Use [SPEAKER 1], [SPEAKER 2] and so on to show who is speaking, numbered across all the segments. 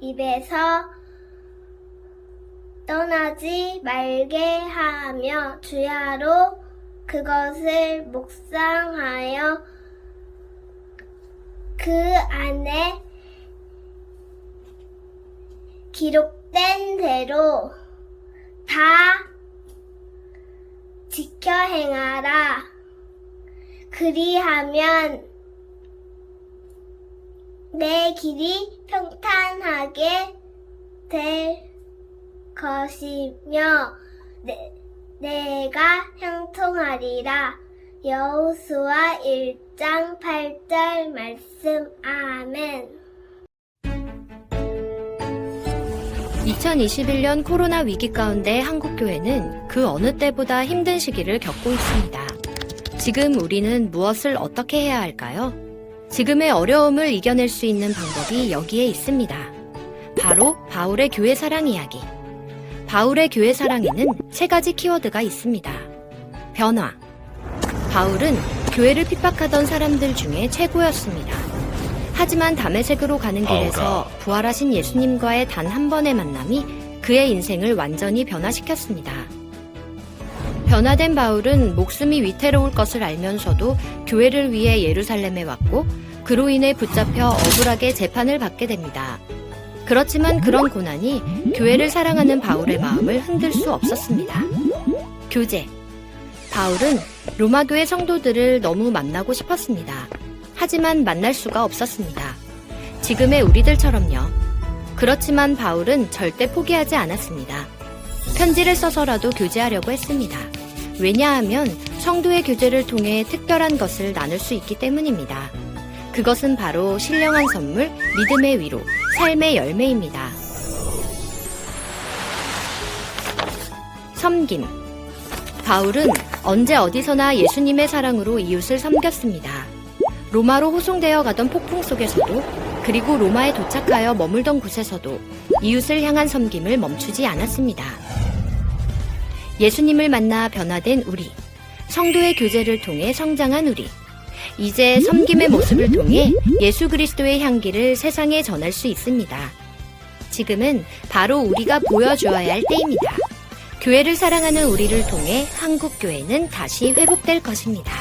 [SPEAKER 1] 입에서 떠나지 말게 하며 주야로 그것을 묵상하여 그 안에 기록된 대로 다 지켜 행하라. 그리하면 내 길이 평탄하게 될 것이며 내가 형통하리라. 여호수아 1장 8절 말씀. 아멘.
[SPEAKER 2] 2021년 코로나 위기 가운데 한국교회는 그 어느 때보다 힘든 시기를 겪고 있습니다. 지금 우리는 무엇을 어떻게 해야 할까요? 지금의 어려움을 이겨낼 수 있는 방법이 여기에 있습니다. 바로 바울의 교회 사랑 이야기. 바울의 교회 사랑에는 3가지 키워드가 있습니다. 변화. 바울은 교회를 핍박하던 사람들 중에 최고였습니다. 하지만 다메섹으로 가는 길에서 부활하신 예수님과의 단 한 번의 만남이 그의 인생을 완전히 변화시켰습니다. 변화된 바울은 목숨이 위태로울 것을 알면서도 교회를 위해 예루살렘에 왔고 그로 인해 붙잡혀 억울하게 재판을 받게 됩니다. 그렇지만 그런 고난이 교회를 사랑하는 바울의 마음을 흔들 수 없었습니다. 교제. 바울은 로마 교회 성도들을 너무 만나고 싶었습니다. 하지만 만날 수가 없었습니다. 지금의 우리들처럼요. 그렇지만 바울은 절대 포기하지 않았습니다. 편지를 써서라도 교제하려고 했습니다. 왜냐하면 성도의 교제를 통해 특별한 것을 나눌 수 있기 때문입니다. 그것은 바로 신령한 선물, 믿음의 위로, 삶의 열매입니다. 섬김. 바울은 언제 어디서나 예수님의 사랑으로 이웃을 섬겼습니다. 로마로 호송되어 가던 폭풍 속에서도, 그리고 로마에 도착하여 머물던 곳에서도 이웃을 향한 섬김을 멈추지 않았습니다. 예수님을 만나 변화된 우리, 성도의 교제를 통해 성장한 우리, 이제 섬김의 모습을 통해 예수 그리스도의 향기를 세상에 전할 수 있습니다. 지금은 바로 우리가 보여주어야 할 때입니다. 교회를 사랑하는 우리를 통해 한국교회는 다시 회복될 것입니다.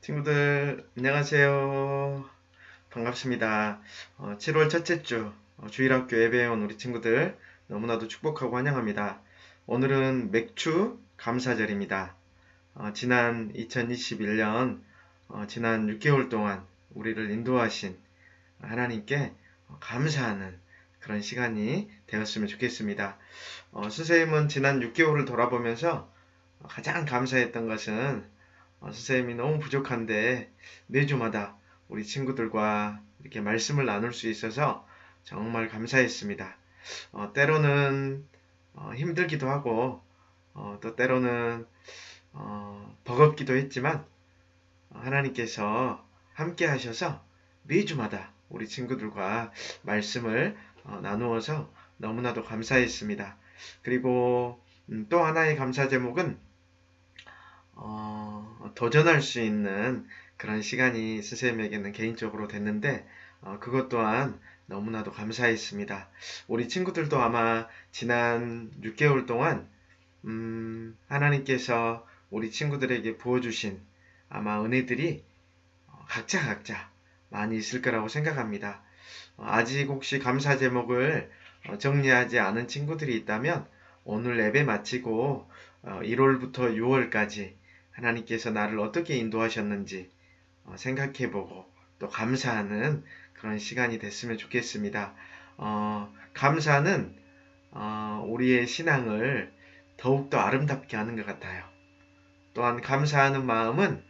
[SPEAKER 3] 친구들 안녕하세요. 반갑습니다. 7월 첫째 주 주일학교 예배에 온 우리 친구들 너무나도 축복하고 환영합니다. 오늘은 맥주 감사절입니다. 지난 2021년 지난 6개월 동안 우리를 인도하신 하나님께 감사하는 그런 시간이 되었으면 좋겠습니다. 선생님은 지난 6개월을 돌아보면서 가장 감사했던 것은 선생님이 너무 부족한데 매주마다 우리 친구들과 이렇게 말씀을 나눌 수 있어서 정말 감사했습니다. 때로는 힘들기도 하고 또 때로는 버겁기도 했지만 하나님께서 함께 하셔서 매주마다 우리 친구들과 말씀을 나누어서 너무나도 감사했습니다. 그리고 또 하나의 감사 제목은 도전할 수 있는 그런 시간이 선생님에게는 개인적으로 됐는데 그것 또한 너무나도 감사했습니다. 우리 친구들도 아마 지난 6개월 동안 하나님께서 우리 친구들에게 부어주신 아마 은혜들이 각자 많이 있을 거라고 생각합니다. 아직 혹시 감사 제목을 정리하지 않은 친구들이 있다면 오늘 예배 마치고 1월부터 6월까지 하나님께서 나를 어떻게 인도하셨는지 생각해보고 또 감사하는 그런 시간이 됐으면 좋겠습니다. 감사는 우리의 신앙을 더욱더 아름답게 하는 것 같아요. 또한 감사하는 마음은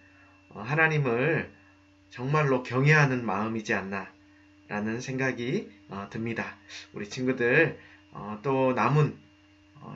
[SPEAKER 3] 하나님을 정말로 경외하는 마음이지 않나 라는 생각이 듭니다. 우리 친구들 또 남은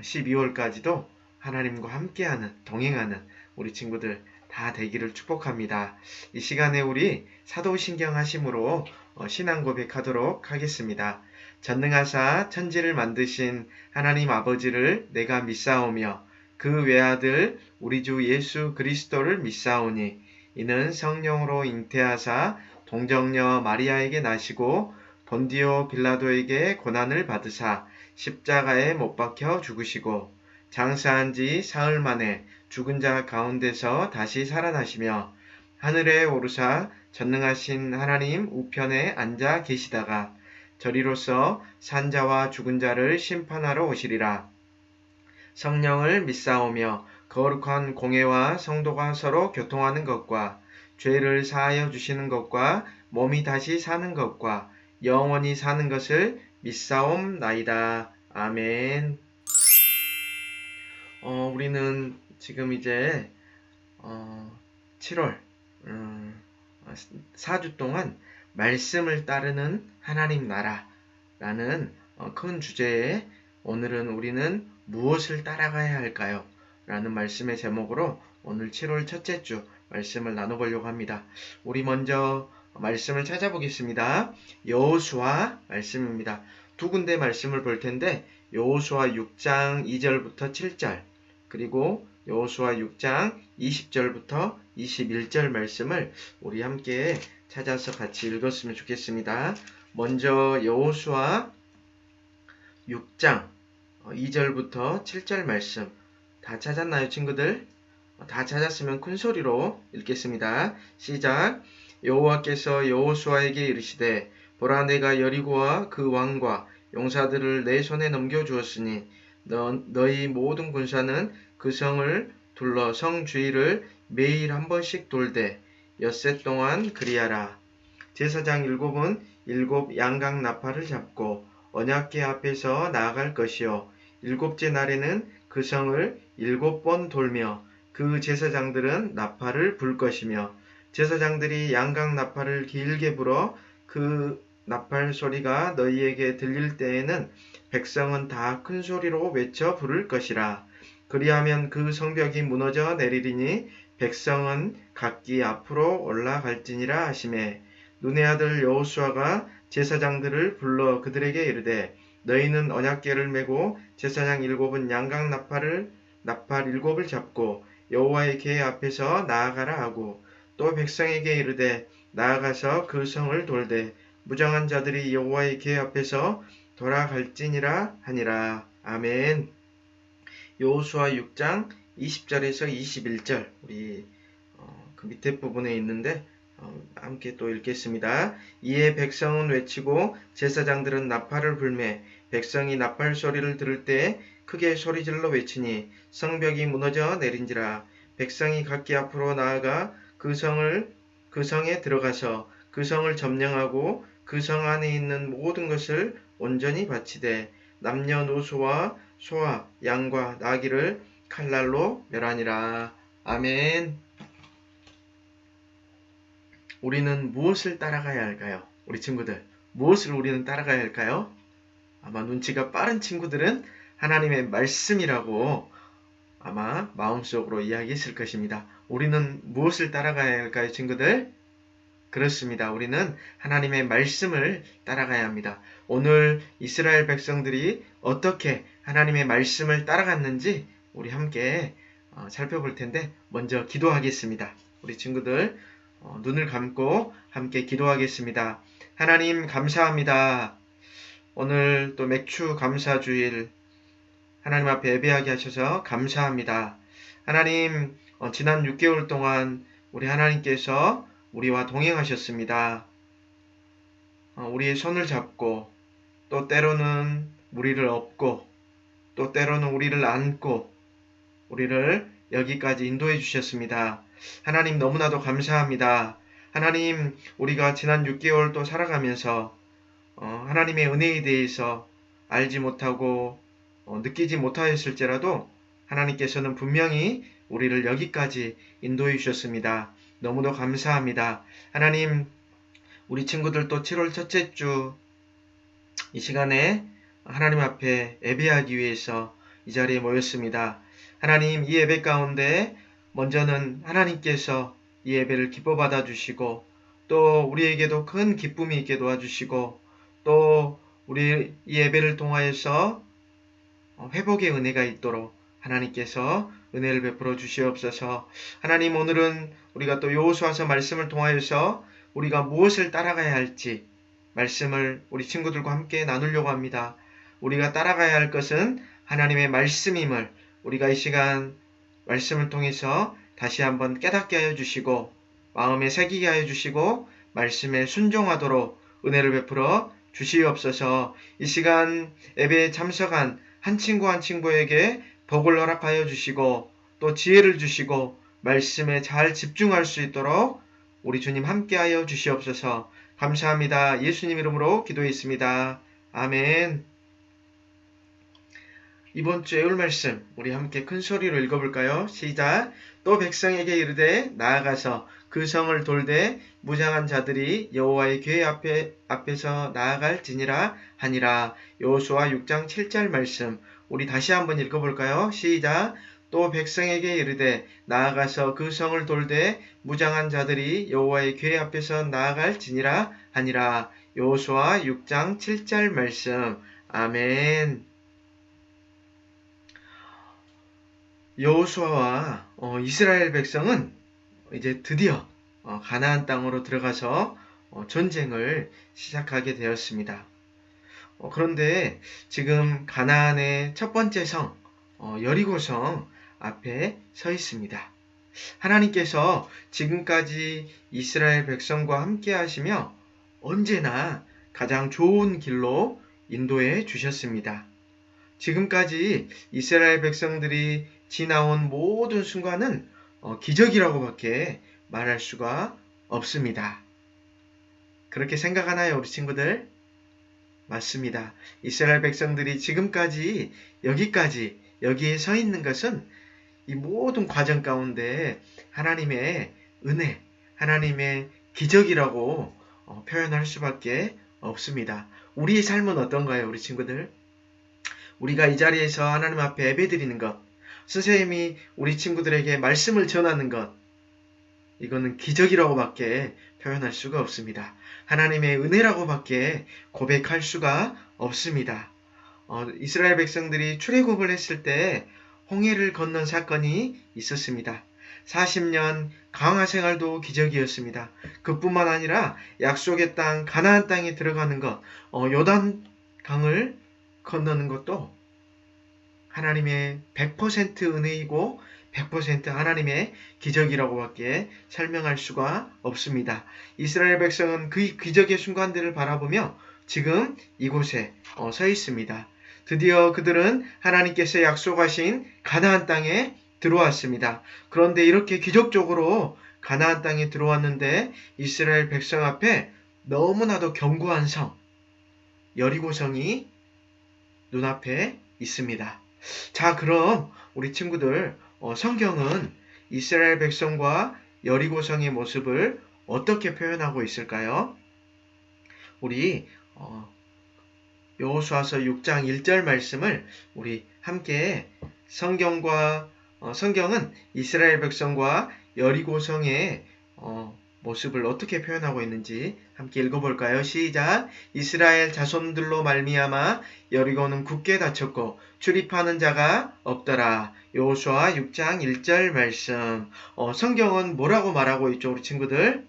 [SPEAKER 3] 12월까지도 하나님과 함께하는, 동행하는 우리 친구들 다 되기를 축복합니다. 이 시간에 우리 사도신경 하심으로 신앙 고백하도록 하겠습니다. 전능하사 천지를 만드신 하나님 아버지를 내가 믿사오며 그 외아들 우리 주 예수 그리스도를 믿사오니 이는 성령으로 잉태하사 동정녀 마리아에게 나시고 본디오 빌라도에게 고난을 받으사 십자가에 못 박혀 죽으시고 장사한 지 사흘 만에 죽은 자 가운데서 다시 살아나시며 하늘에 오르사 전능하신 하나님 우편에 앉아 계시다가 저리로서 산자와 죽은 자를 심판하러 오시리라. 성령을 믿사오며 거룩한 공회와 성도가 서로 교통하는 것과 죄를 사하여 주시는 것과 몸이 다시 사는 것과 영원히 사는 것을 믿사옵나이다. 아멘. 우리는 지금 이제 7월 4주 동안 말씀을 따르는 하나님 나라라는 큰 주제에 오늘은 우리는 무엇을 따라가야 할까요? 라는 말씀의 제목으로 오늘 7월 첫째 주 말씀을 나눠보려고 합니다. 우리 먼저 말씀을 찾아보겠습니다. 여호수아 말씀입니다. 두 군데 말씀을 볼 텐데 여호수아 6장 2절부터 7절 그리고 여호수아 6장 20절부터 21절 말씀을 우리 함께 찾아서 같이 읽었으면 좋겠습니다. 먼저 여호수아 6장 2절부터 7절 말씀 다 찾았나요, 친구들? 다 찾았으면 큰 소리로 읽겠습니다. 시작. 여호와께서 여호수아에게 이르시되 보라 내가 여리고와 그 왕과 용사들을 내 손에 넘겨주었으니 너희 모든 군사는 그 성을 둘러 성 주위를 매일 한 번씩 돌되 엿새 동안 그리하라. 제사장 7은 7 양각 나팔을 잡고 언약궤 앞에서 나아갈 것이요 7째 날에는 그 성을 7번 돌며 그 제사장들은 나팔을 불 것이며 제사장들이 양각 나팔을 길게 불어 그 나팔 소리가 너희에게 들릴 때에는 백성은 다 큰 소리로 외쳐 부를 것이라. 그리하면 그 성벽이 무너져 내리리니 백성은 각기 앞으로 올라갈지니라 하시매 눈의 아들 여호수아가 제사장들을 불러 그들에게 이르되 너희는 언약궤를 메고 제사장 7은 양각 나팔 7을 잡고 여호와의 궤 앞에서 나아가라 하고 또 백성에게 이르되 나아가서 그 성을 돌되 무장한 자들이 여호와의 궤 앞에서 돌아갈지니라 하니라. 아멘. 여호수아 6장 20절에서 21절 우리 그 밑에 부분에 있는데 함께 또 읽겠습니다. 이에 백성은 외치고 제사장들은 나팔을 불매 백성이 나팔 소리를 들을 때 크게 소리질러 외치니 성벽이 무너져 내린지라. 백성이 각기 앞으로 나아가 그 성에 들어가서 그 성을 점령하고 그 성 안에 있는 모든 것을 온전히 바치되 남녀노소와 소와 양과 나귀를 칼날로 멸하니라. 아멘. 우리는 무엇을 따라가야 할까요? 우리 친구들, 무엇을 우리는 따라가야 할까요? 아마 눈치가 빠른 친구들은 하나님의 말씀이라고 아마 마음속으로 이야기했을 것입니다. 우리는 무엇을 따라가야 할까요, 친구들? 그렇습니다. 우리는 하나님의 말씀을 따라가야 합니다. 오늘 이스라엘 백성들이 어떻게 하나님의 말씀을 따라갔는지 우리 함께 살펴볼 텐데 먼저 기도하겠습니다. 우리 친구들 눈을 감고 함께 기도하겠습니다. 하나님 감사합니다. 오늘 또 맥주 감사주일 하나님 앞에 예배하게 하셔서 감사합니다. 하나님 지난 6개월 동안 우리 하나님께서 우리와 동행하셨습니다. 우리의 손을 잡고 또 때로는 우리를 업고 또 때로는 우리를 안고 우리를 여기까지 인도해 주셨습니다. 하나님 너무나도 감사합니다. 하나님 우리가 지난 6개월 또 살아가면서 하나님의 은혜에 대해서 알지 못하고 느끼지 못하였을지라도 하나님께서는 분명히 우리를 여기까지 인도해 주셨습니다. 너무도 감사합니다. 하나님 우리 친구들 또 7월 첫째 주 이 시간에 하나님 앞에 예배하기 위해서 이 자리에 모였습니다. 하나님 이 예배 가운데 먼저는 하나님께서 이 예배를 기뻐 받아 주시고 또 우리에게도 큰 기쁨이 있게 도와주시고 또 우리 이 예배를 통하여서 회복의 은혜가 있도록 하나님께서 은혜를 베풀어 주시옵소서. 하나님 오늘은 우리가 또 여호수아서 말씀을 통하여서 우리가 무엇을 따라가야 할지 말씀을 우리 친구들과 함께 나누려고 합니다. 우리가 따라가야 할 것은 하나님의 말씀임을 우리가 이 시간 말씀을 통해서 다시 한번 깨닫게 하여 주시고 마음에 새기게 하여 주시고 말씀에 순종하도록 은혜를 베풀어 주시옵소서. 이 시간 예배에 참석한 한 친구 한 친구에게 복을 허락하여 주시고 또 지혜를 주시고 말씀에 잘 집중할 수 있도록 우리 주님 함께하여 주시옵소서. 감사합니다. 예수님 이름으로 기도했습니다. 아멘. 이번 주 애울 말씀 우리 함께 큰 소리로 읽어볼까요? 시작. 또 백성에게 이르되 나아가서 그 성을 돌되 무장한 자들이 여호와의 궤 앞에서 나아갈지니라 하니라. 여호수아 6장 7절 말씀 우리 다시 한번 읽어볼까요? 시작. 또 백성에게 이르되 나아가서 그 성을 돌되 무장한 자들이 여호와의 궤 앞에서 나아갈지니라 하니라. 여호수아 6장 7절 말씀. 아멘. 여호수아와 이스라엘 백성은 이제 드디어 가나안 땅으로 들어가서 전쟁을 시작하게 되었습니다. 그런데 지금 가나안의 첫 번째 성 여리고성 앞에 서 있습니다. 하나님께서 지금까지 이스라엘 백성과 함께 하시며 언제나 가장 좋은 길로 인도해 주셨습니다. 지금까지 이스라엘 백성들이 지나온 모든 순간은 기적이라고밖에 말할 수가 없습니다. 그렇게 생각하나요, 우리 친구들? 맞습니다. 이스라엘 백성들이 지금까지 여기에 서 있는 것은 이 모든 과정 가운데 하나님의 은혜, 하나님의 기적이라고 표현할 수밖에 없습니다. 우리의 삶은 어떤가요, 우리 친구들? 우리가 이 자리에서 하나님 앞에 예배드리는 것, 선생님이 우리 친구들에게 말씀을 전하는 것, 이거는 기적이라고밖에 표현할 수가 없습니다. 하나님의 은혜라고밖에 고백할 수가 없습니다. 이스라엘 백성들이 출애굽을 했을 때 홍해를 건넌 사건이 있었습니다. 40년 강화 생활도 기적이었습니다. 그뿐만 아니라 약속의 땅 가나안 땅에 들어가는 것, 요단 강을 건너는 것도 하나님의 100% 은혜이고 100% 하나님의 기적이라고밖에 설명할 수가 없습니다. 이스라엘 백성은 그 기적의 순간들을 바라보며 지금 이곳에 서 있습니다. 드디어 그들은 하나님께서 약속하신 가나안 땅에 들어왔습니다. 그런데 이렇게 기적적으로 가나안 땅에 들어왔는데 이스라엘 백성 앞에 너무나도 견고한 성, 여리고성이 눈앞에 있습니다. 자, 그럼 우리 친구들, 성경은 이스라엘 백성과 여리고성의 모습을 어떻게 표현하고 있을까요? 우리 여호수아서 6장 1절 말씀을 우리 함께 성경은 이스라엘 백성과 여리고성의 모습을 어떻게 표현하고 있는지 함께 읽어볼까요? 시작. 이스라엘 자손들로 말미암아 여리고는 굳게 닫혔고 출입하는 자가 없더라. 여호수아 6장 1절 말씀. 성경은 뭐라고 말하고 있죠, 우리 친구들?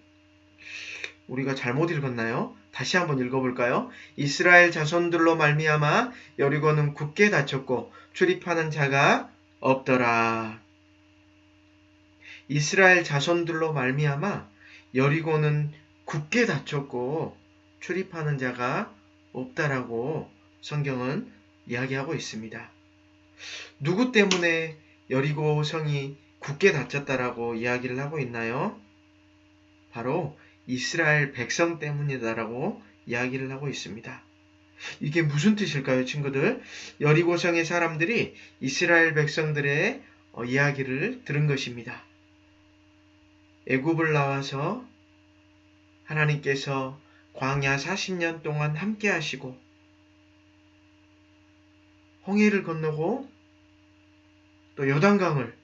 [SPEAKER 3] 우리가 잘못 읽었나요? 다시 한번 읽어볼까요? 이스라엘 자손들로 말미암아 여리고는 굳게 닫혔고 출입하는 자가 없더라. 이스라엘 자손들로 말미암아 여리고는 굳게 닫혔고 출입하는 자가 없다라고 성경은 이야기하고 있습니다. 누구 때문에 여리고 성이 굳게 닫혔다라고 이야기를 하고 있나요? 바로 이스라엘 백성 때문이다라고 이야기를 하고 있습니다. 이게 무슨 뜻일까요, 친구들? 여리고 성의 사람들이 이스라엘 백성들의 이야기를 들은 것입니다. 애굽을 나와서 하나님께서 광야 40년 동안 함께 하시고 홍해를 건너고 또 요단강을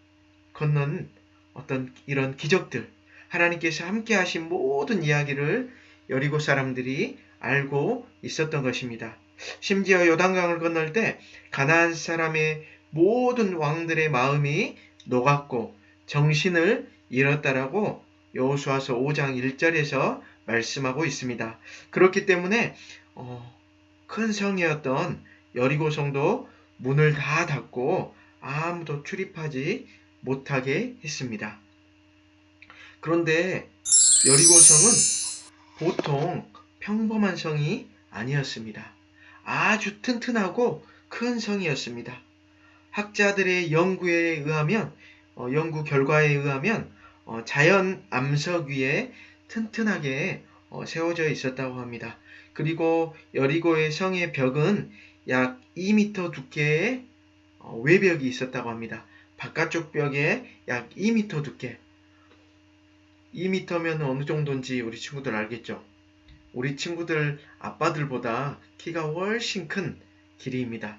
[SPEAKER 3] 건넌 어떤 이런 기적들, 하나님께서 함께 하신 모든 이야기를 여리고 사람들이 알고 있었던 것입니다. 심지어 요단강을 건널 때 가나안 사람의 모든 왕들의 마음이 녹았고 정신을 잃었다라고 여호수아서 5장 1절에서 말씀하고 있습니다. 그렇기 때문에 큰 성이었던 여리고성도 문을 다 닫고 아무도 출입하지 못하게 했습니다. 그런데 여리고성은 보통 평범한 성이 아니었습니다. 아주 튼튼하고 큰 성이었습니다. 학자들의 연구에 의하면, 연구 결과에 의하면 자연 암석 위에 튼튼하게 세워져 있었다고 합니다. 그리고 여리고의 성의 벽은 약 2m 두께의 외벽이 있었다고 합니다. 바깥쪽 벽에 약 2m 두께. 2m면 어느 정도인지 우리 친구들 알겠죠? 우리 친구들 아빠들보다 키가 훨씬 큰 길이입니다.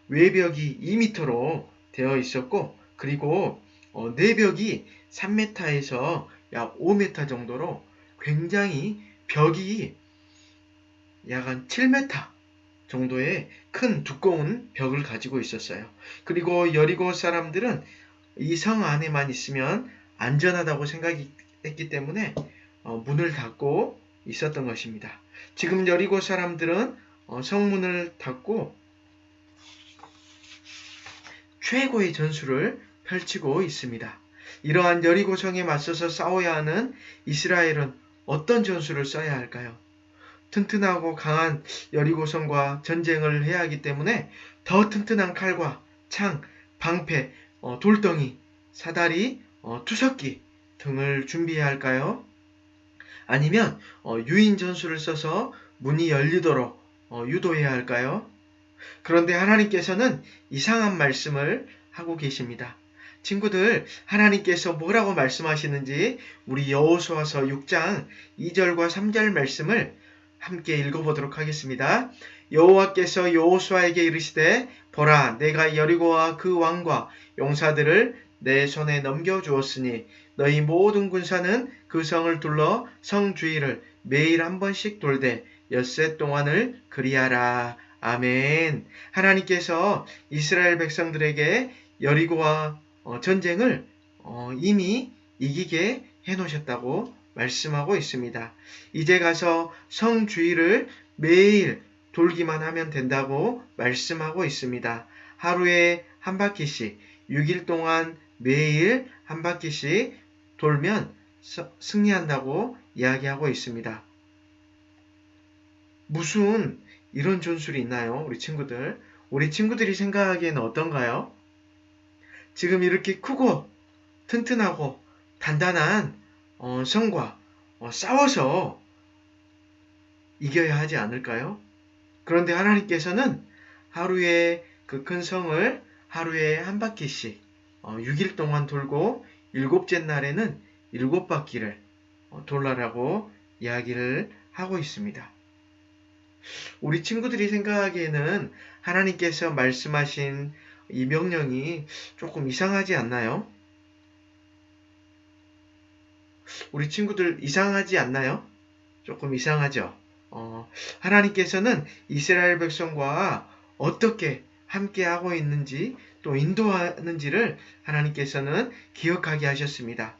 [SPEAKER 3] 외벽이 2m로 되어 있었고, 그리고 내벽이 3m에서 약 5m 정도로 굉장히 벽이 약 한 7m 정도의 큰 두꺼운 벽을 가지고 있었어요. 그리고 여리고 사람들은 이 성 안에만 있으면 안전하다고 생각했기 때문에 문을 닫고 있었던 것입니다. 지금 여리고 사람들은 성문을 닫고 최고의 전술을 펼치고 있습니다. 이러한 여리고성에 맞서서 싸워야 하는 이스라엘은 어떤 전술을 써야 할까요? 튼튼하고 강한 여리고성과 전쟁을 해야 하기 때문에 더 튼튼한 칼과 창, 방패, 돌덩이, 사다리, 투석기 등을 준비해야 할까요? 아니면 유인 전술을 써서 문이 열리도록 유도해야 할까요? 그런데 하나님께서는 이상한 말씀을 하고 계십니다. 친구들, 하나님께서 뭐라고 말씀하시는지 우리 여호수아서 6장 2절과 3절 말씀을 함께 읽어보도록 하겠습니다. 여호와께서 여호수아에게 이르시되 보라, 내가 여리고와 그 왕과 용사들을 내 손에 넘겨주었으니 너희 모든 군사는 그 성을 둘러 성 주위를 매일 한 번씩 돌되 엿새 동안을 그리하라. 아멘. 하나님께서 이스라엘 백성들에게 여리고와 전쟁을 이미 이기게 해놓으셨다고 말씀하고 있습니다. 이제 가서 성 주위를 매일 돌기만 하면 된다고 말씀하고 있습니다. 하루에 한 바퀴씩 6일 동안 매일 한 바퀴씩 돌면 승리한다고 이야기하고 있습니다. 무슨 이런 전술이 있나요? 우리 친구들. 우리 친구들이 생각하기에는 어떤가요? 지금 이렇게 크고 튼튼하고 단단한 성과 싸워서 이겨야 하지 않을까요? 그런데 하나님께서는 하루에 그 큰 성을 하루에 한 바퀴씩 6일 동안 돌고 7째 날에는 7바퀴를 돌라라고 이야기를 하고 있습니다. 우리 친구들이 생각하기에는 하나님께서 말씀하신 이 명령이 조금 이상하지 않나요? 우리 친구들 이상하지 않나요? 조금 이상하죠? 하나님께서는 이스라엘 백성과 어떻게 함께하고 있는지 또 인도하는지를 하나님께서는 기억하게 하셨습니다.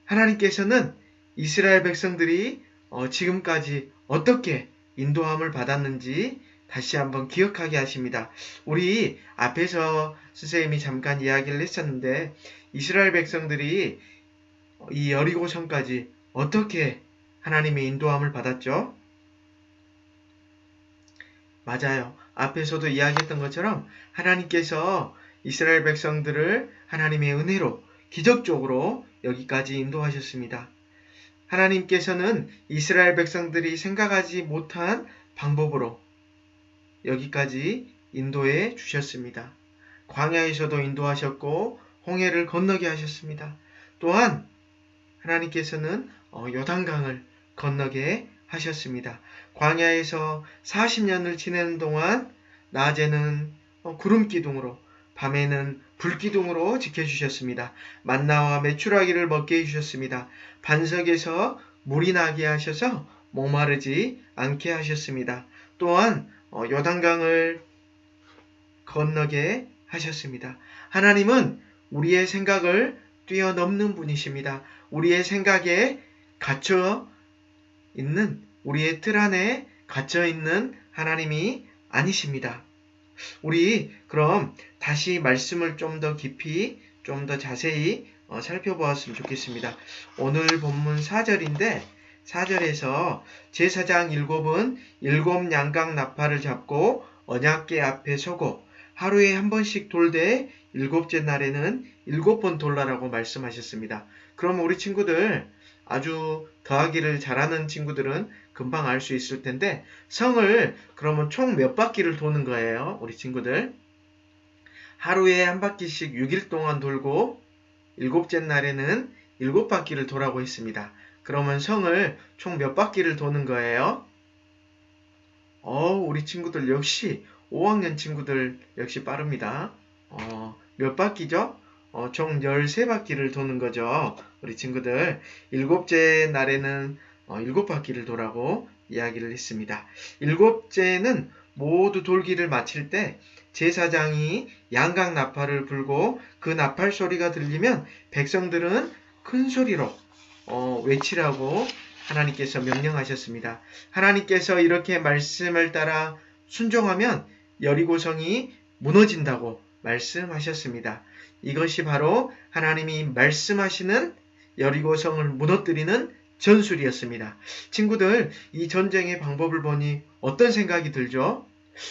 [SPEAKER 3] 하나님께서는 이스라엘 백성들이 지금까지 어떻게 인도함을 받았는지 다시 한번 기억하게 하십니다. 우리 앞에서 선생님이 잠깐 이야기를 했었는데 이스라엘 백성들이 이 여리고성까지 어떻게 하나님의 인도함을 받았죠? 맞아요. 앞에서도 이야기했던 것처럼 하나님께서 이스라엘 백성들을 하나님의 은혜로 기적적으로 여기까지 인도하셨습니다. 하나님께서는 이스라엘 백성들이 생각하지 못한 방법으로 여기까지 인도해 주셨습니다. 광야에서도 인도하셨고 홍해를 건너게 하셨습니다. 또한 하나님께서는 요단강을 건너게 하셨습니다. 광야에서 40년을 지내는 동안 낮에는 구름 기둥으로 밤에는 불 기둥으로 지켜주셨습니다. 만나와 메추라기를 먹게 해주셨습니다. 반석에서 물이 나게 하셔서 목마르지 않게 하셨습니다. 또한 요단강을 건너게 하셨습니다. 하나님은 우리의 생각을 뛰어넘는 분이십니다. 우리의 생각에 갇혀 있는, 우리의 틀 안에 갇혀 있는 하나님이 아니십니다. 우리 그럼 다시 말씀을 좀 더 깊이, 좀 더 자세히 살펴보았으면 좋겠습니다. 오늘 본문 4절인데 4절에서 제사장 일곱은 일곱 양각 나팔을 잡고 언약궤 앞에 서고 하루에 한 번씩 돌되 일곱째 날에는 7번 돌라라고 말씀하셨습니다. 그럼 우리 친구들, 아주 더하기를 잘하는 친구들은 금방 알 수 있을 텐데, 성을 그러면 총 몇 바퀴를 도는 거예요, 우리 친구들? 하루에 한 바퀴씩 6일 동안 돌고 7째 날에는 7바퀴를 도라고 했습니다. 그러면 성을 총 몇 바퀴를 도는 거예요? 우리 친구들 역시 5학년 친구들 역시 빠릅니다. 몇 바퀴죠? 총 13바퀴를 도는 거죠. 우리 친구들 7째 날에는 7바퀴를 도라고 이야기를 했습니다. 7째는 모두 돌기를 마칠 때 제사장이 양각 나팔을 불고 그 나팔 소리가 들리면 백성들은 큰 소리로 외치라고 하나님께서 명령하셨습니다. 하나님께서 이렇게 말씀을 따라 순종하면 여리고성이 무너진다고 말씀하셨습니다. 이것이 바로 하나님이 말씀하시는 여리고성을 무너뜨리는 전술이었습니다. 친구들, 이 전쟁의 방법을 보니 어떤 생각이 들죠?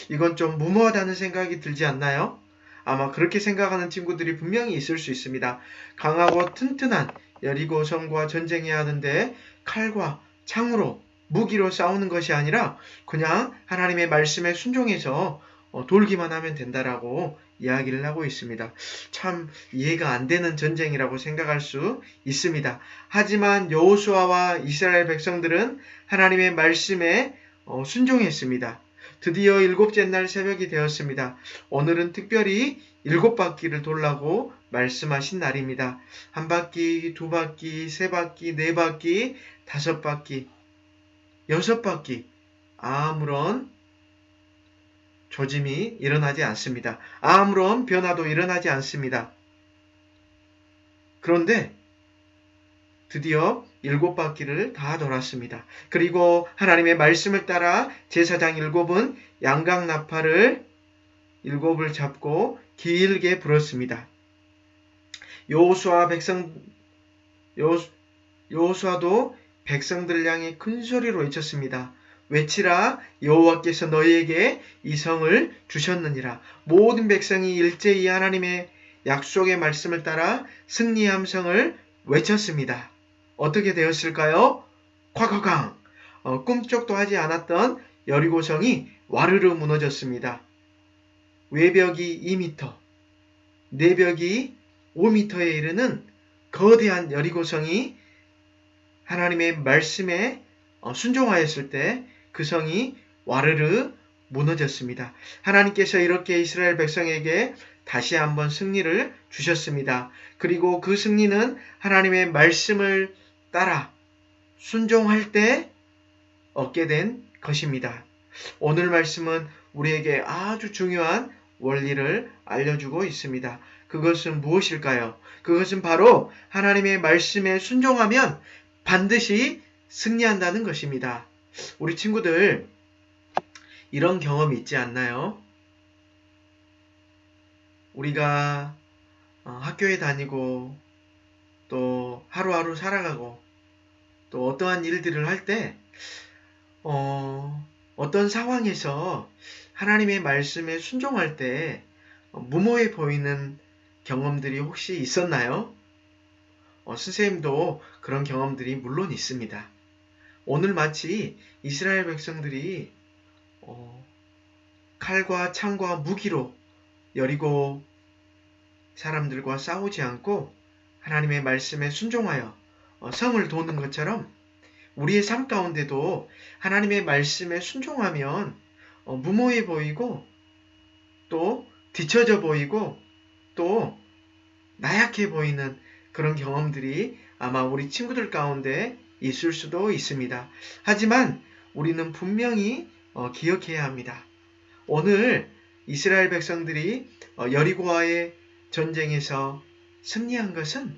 [SPEAKER 3] 이건 좀 무모하다는 생각이 들지 않나요? 아마 그렇게 생각하는 친구들이 분명히 있을 수 있습니다. 강하고 튼튼한 여리고성과 전쟁해야 하는데 칼과 창으로, 무기로 싸우는 것이 아니라 그냥 하나님의 말씀에 순종해서 돌기만 하면 된다라고 이야기를 하고 있습니다. 참 이해가 안 되는 전쟁이라고 생각할 수 있습니다. 하지만 여호수아와 이스라엘 백성들은 하나님의 말씀에 순종했습니다. 드디어 7째 날 새벽이 되었습니다. 오늘은 특별히 7바퀴를 돌라고 말씀하신 날입니다. 한 바퀴, 두 바퀴, 세 바퀴, 네 바퀴, 5바퀴, 6바퀴. 아무런 조짐이 일어나지 않습니다. 아무런 변화도 일어나지 않습니다. 그런데 드디어 7바퀴를 다 돌았습니다. 그리고 하나님의 말씀을 따라 제사장 7은 양각 나팔을 7을 잡고 길게 불었습니다. 여호수아도 백성들 향해 큰 소리로 외쳤습니다. 외치라, 여호와께서 너희에게 이 성을 주셨느니라. 모든 백성이 일제히 하나님의 약속의 말씀을 따라 승리의 함성을 외쳤습니다. 어떻게 되었을까요? 콱콱쾅! 꿈쩍도 하지 않았던 여리고성이 와르르 무너졌습니다. 외벽이 2m, 내벽이 5m에 이르는 거대한 여리고성이 하나님의 말씀에 순종하였을 때 그 성이 와르르 무너졌습니다. 하나님께서 이렇게 이스라엘 백성에게 다시 한번 승리를 주셨습니다. 그리고 그 승리는 하나님의 말씀을 따라 순종할 때 얻게 된 것입니다. 오늘 말씀은 우리에게 아주 중요한 원리를 알려주고 있습니다. 그것은 무엇일까요? 그것은 바로 하나님의 말씀에 순종하면 반드시 승리한다는 것입니다. 우리 친구들, 이런 경험이 있지 않나요? 우리가 학교에 다니고 또 하루하루 살아가고 또 어떠한 일들을 할 때 어떤 상황에서 하나님의 말씀에 순종할 때 무모해 보이는 경험들이 혹시 있었나요? 선생님도 그런 경험들이 물론 있습니다. 오늘 마치 이스라엘 백성들이 칼과 창과 무기로 여리고 사람들과 싸우지 않고 하나님의 말씀에 순종하여 성을 도는 것처럼 우리의 삶 가운데도 하나님의 말씀에 순종하면 무모해 보이고 또 뒤처져 보이고 또 나약해 보이는 그런 경험들이 아마 우리 친구들 가운데 있을 수도 있습니다. 하지만 우리는 분명히 기억해야 합니다. 오늘 이스라엘 백성들이 여리고와의 전쟁에서 승리한 것은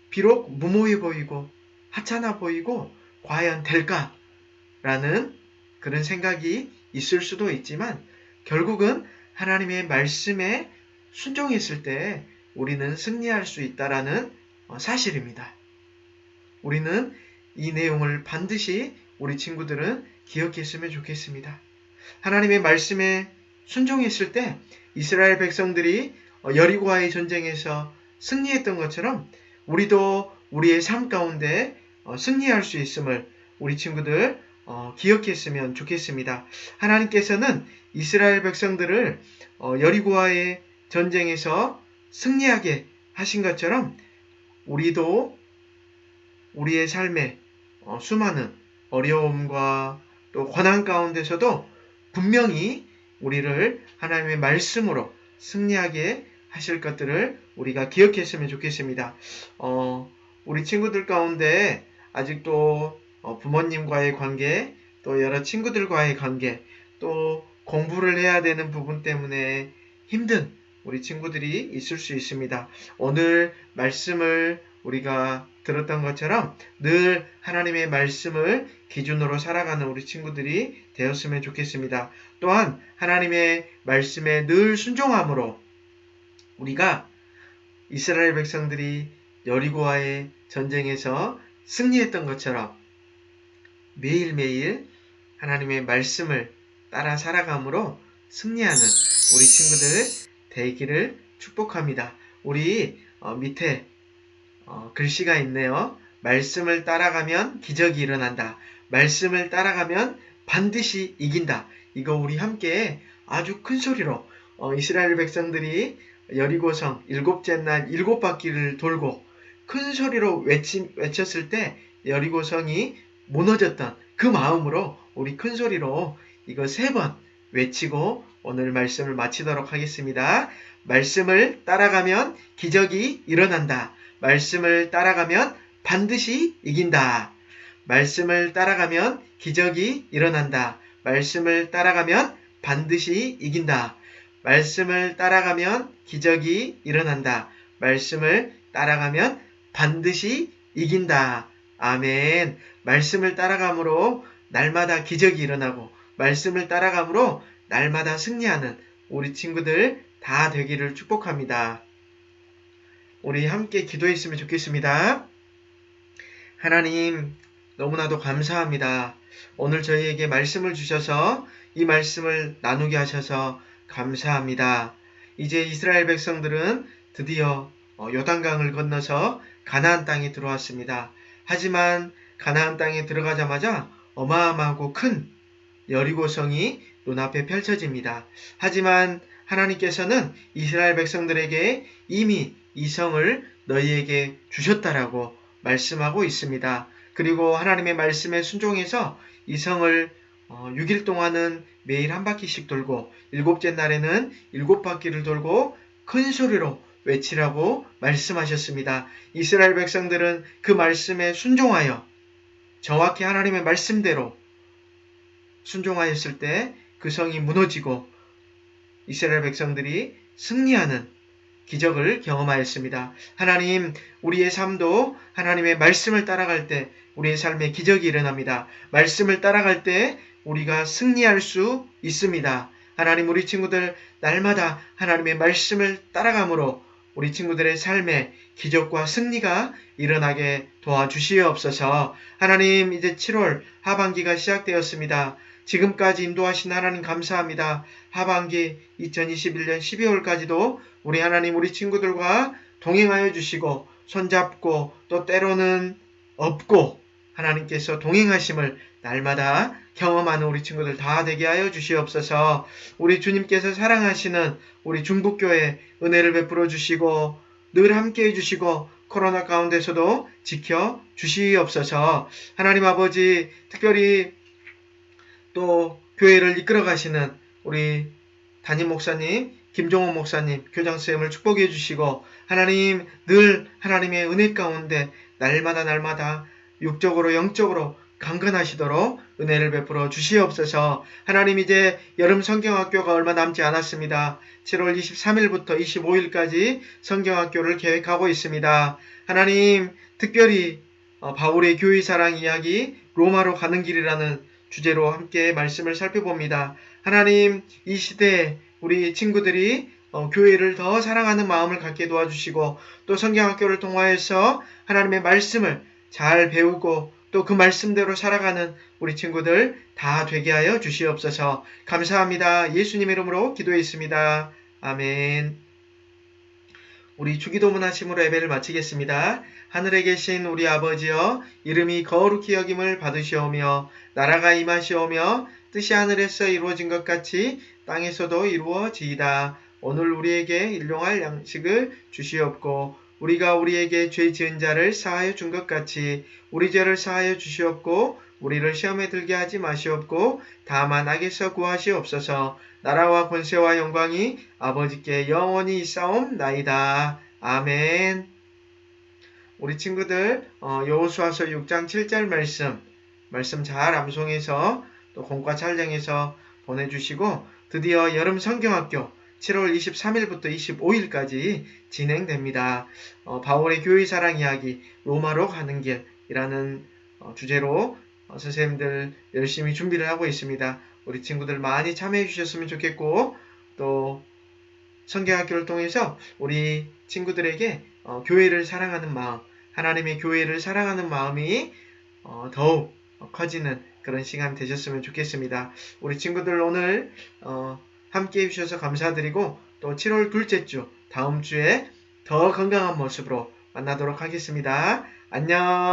[SPEAKER 3] 비록 무모해 보이고 하찮아 보이고 과연 될까라는 그런 생각이 있을 수도 있지만 결국은 하나님의 말씀에 순종했을 때 우리는 승리할 수 있다라는 사실입니다. 우리는 이 내용을 반드시 우리 친구들은 기억했으면 좋겠습니다. 하나님의 말씀에 순종했을 때 이스라엘 백성들이 여리고와의 전쟁에서 승리했던 것처럼 우리도 우리의 삶 가운데 승리할 수 있음을 우리 친구들 기억했으면 좋겠습니다. 하나님께서는 이스라엘 백성들을 여리고와의 전쟁에서 승리하게 하신 것처럼 우리도 우리의 삶에 수많은 어려움과 또 고난 가운데서도 분명히 우리를 하나님의 말씀으로 승리하게 하실 것들을 우리가 기억했으면 좋겠습니다. 우리 친구들 가운데 아직도 부모님과의 관계, 또 여러 친구들과의 관계, 또 공부를 해야 되는 부분 때문에 힘든 우리 친구들이 있을 수 있습니다. 오늘 말씀을 우리가 들었던 것처럼 늘 하나님의 말씀을 기준으로 살아가는 우리 친구들이 되었으면 좋겠습니다. 또한 하나님의 말씀에 늘 순종함으로 우리가 이스라엘 백성들이 여리고와의 전쟁에서 승리했던 것처럼 매일매일 하나님의 말씀을 따라 살아감으로 승리하는 우리 친구들 되기를 축복합니다. 우리 밑에 글씨가 있네요. 말씀을 따라가면 기적이 일어난다. 말씀을 따라가면 반드시 이긴다. 이거 우리 함께 아주 큰 소리로 이스라엘 백성들이 여리고성 7째 날 7바퀴를 돌고 큰 소리로 외쳤을 때 여리고성이 무너졌던 그 마음으로 우리 큰 소리로 이거 3번 외치고 오늘 말씀을 마치도록 하겠습니다. 말씀을 따라가면 기적이 일어난다. 말씀을 따라가면 반드시 이긴다. 말씀을 따라가면 기적이 일어난다. 말씀을 따라가면 반드시 이긴다. 말씀을 따라가면 기적이 일어난다. 말씀을 따라가면 반드시 이긴다. 아멘. 말씀을 따라감으로 날마다 기적이 일어나고 말씀을 따라감으로 날마다 승리하는 우리 친구들 다 되기를 축복합니다. 우리 함께 기도했으면 좋겠습니다. 하나님, 너무나도 감사합니다. 오늘 저희에게 말씀을 주셔서 이 말씀을 나누게 하셔서 감사합니다. 이제 이스라엘 백성들은 드디어 요단강을 건너서 가나안 땅에 들어왔습니다. 하지만 가나안 땅에 들어가자마자 어마어마하고 큰 여리고성이 눈앞에 펼쳐집니다. 하지만 하나님께서는 이스라엘 백성들에게 이미 이 성을 너희에게 주셨다라고 말씀하고 있습니다. 그리고 하나님의 말씀에 순종해서 이 성을 6일 동안은 매일 한 바퀴씩 돌고 7째 날에는 7바퀴를 돌고 큰 소리로 외치라고 말씀하셨습니다. 이스라엘 백성들은 그 말씀에 순종하여 정확히 하나님의 말씀대로 순종하였을 때 그 성이 무너지고 이스라엘 백성들이 승리하는 기적을 경험하였습니다. 하나님, 우리의 삶도 하나님의 말씀을 따라갈 때 우리의 삶에 기적이 일어납니다. 말씀을 따라갈 때 우리가 승리할 수 있습니다. 하나님, 우리 친구들 날마다 하나님의 말씀을 따라감으로 우리 친구들의 삶에 기적과 승리가 일어나게 도와주시옵소서. 하나님, 이제 7월 하반기가 시작되었습니다. 지금까지 인도하신 하나님 감사합니다. 하반기 2021년 12월까지도 우리 하나님 우리 친구들과 동행하여 주시고 손잡고 또 때로는 업고 하나님께서 동행하심을 날마다 경험하는 우리 친구들 다 되게 하여 주시옵소서. 우리 주님께서 사랑하시는 우리 중북교회 은혜를 베풀어 주시고 늘 함께 해주시고 코로나 가운데서도 지켜 주시옵소서. 하나님 아버지, 특별히 또 교회를 이끌어 가시는 우리 담임 목사님, 김종원 목사님, 교장선생님을 축복해 주시고 하나님 늘 하나님의 은혜 가운데 날마다 육적으로 영적으로 강건하시도록 은혜를 베풀어 주시옵소서. 하나님, 이제 여름 성경학교가 얼마 남지 않았습니다. 7월 23일부터 25일까지 성경학교를 계획하고 있습니다. 하나님, 특별히 바울의 교회 사랑 이야기 로마로 가는 길이라는 주제로 함께 말씀을 살펴봅니다. 하나님, 이 시대에 우리 친구들이 교회를 더 사랑하는 마음을 갖게 도와주시고 또 성경학교를 통하여서 하나님의 말씀을 잘 배우고 또 그 말씀대로 살아가는 우리 친구들 다 되게 하여 주시옵소서. 감사합니다. 예수님 이름으로 기도했습니다. 아멘. 우리 주기도문 하심으로 예배를 마치겠습니다. 하늘에 계신 우리 아버지여, 이름이 거룩히 여김을 받으시오며 나라가 임하시오며 뜻이 하늘에서 이루어진 것 같이 땅에서도 이루어지이다. 오늘 우리에게 일용할 양식을 주시옵고 우리가 우리에게 죄 지은 자를 사하여 준 것 같이 우리 죄를 사하여 주시옵고 우리를 시험에 들게 하지 마시옵고 다만 악에서 구하시옵소서. 나라와 권세와 영광이 아버지께 영원히 있사옵나이다. 아멘. 우리 친구들 여호수아서 6장 7절 말씀 잘 암송해서 또 공과 촬영해서 보내주시고 드디어 여름 성경학교 7월 23일부터 25일까지 진행됩니다. 바울의 교회 사랑 이야기 로마로 가는 길이라는 주제로 선생님들 열심히 준비를 하고 있습니다. 우리 친구들 많이 참여해 주셨으면 좋겠고 또 성경학교를 통해서 우리 친구들에게 교회를 사랑하는 마음, 하나님의 교회를 사랑하는 마음이 더욱 커지는 그런 시간 되셨으면 좋겠습니다. 우리 친구들 오늘 함께 해주셔서 감사드리고 또 7월 둘째 주 다음 주에 더 건강한 모습으로 만나도록 하겠습니다. 안녕.